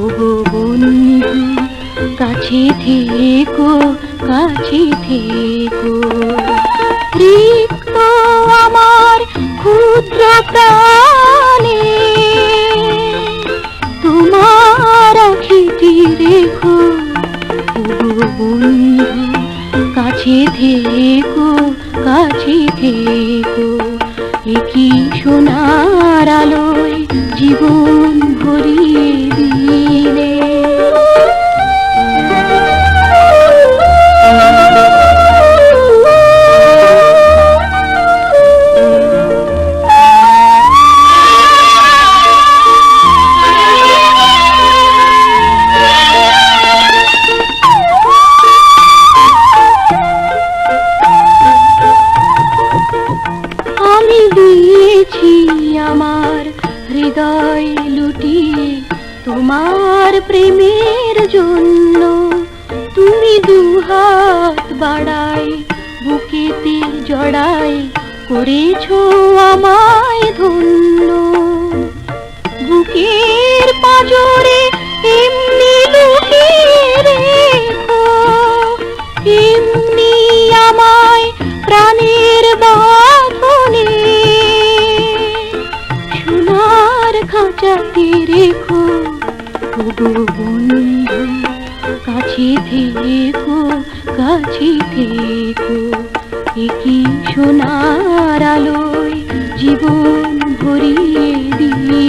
ওগো বন্ধু কাছে থেকো, কাছে থেকো। রিক্ত আমার ক্ষুদ্র প্রাণে তোমার আখিটি রেখো। ওগো বন্ধু কাছে থেকো, কাছে থেকো। একই সোনার আলোয় জীবন ভরিয়ে দিলে। আমি দিয়েছি আমার হৃদয় লুটিয়ে তোমার প্রেমের জন্য। তুমি দুহাত বাড়াই বুকেতে জড়াই করেছো আমায় ধন্য। বুকের পাঁজরে এমনি লুকিয়ে রেখো, এমনি আমায় প্রাণের বাঁধনে সোনার খাঁচাতে রেখো। ওগো বন্ধু কাছে থেকো, কাছে থেকো। একই সোনার আলোয় জীবন ভরিয়ে দিলে।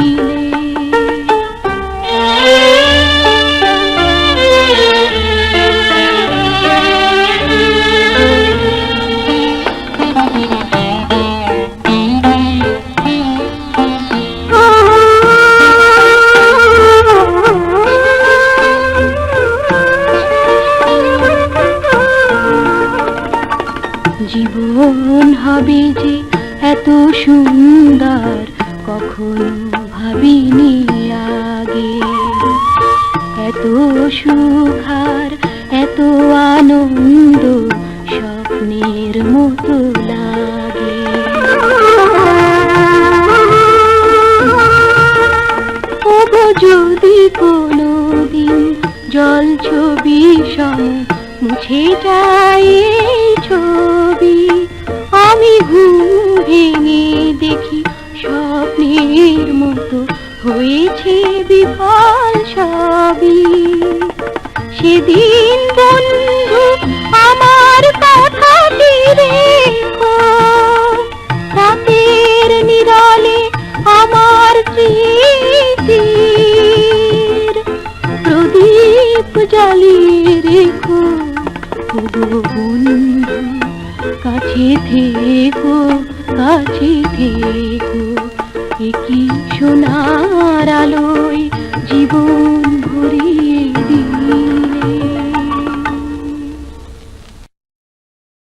জীবন হবে যে এত সুন্দর কখনো ভাবিনি আগে। এত সুখ আর এত আনন্দ স্বপ্নের মতো লাগে। ওগো যদি কোনোদিন জল ছবি সম মুছে যায় ছবি, আমি ঘুম ভেঙে দেখি স্বপ্নের মতো হয়েছে বিফল সবই। সেদিন বন্ধু আমার কথাটি রেখো, রাতের নিরালে আমার স্মৃতির প্রদীপ জ্বালিয়ে রেখো। ওগো বন্ধু কাছে থেকো, কাছে থেকো। একই সোনার আলো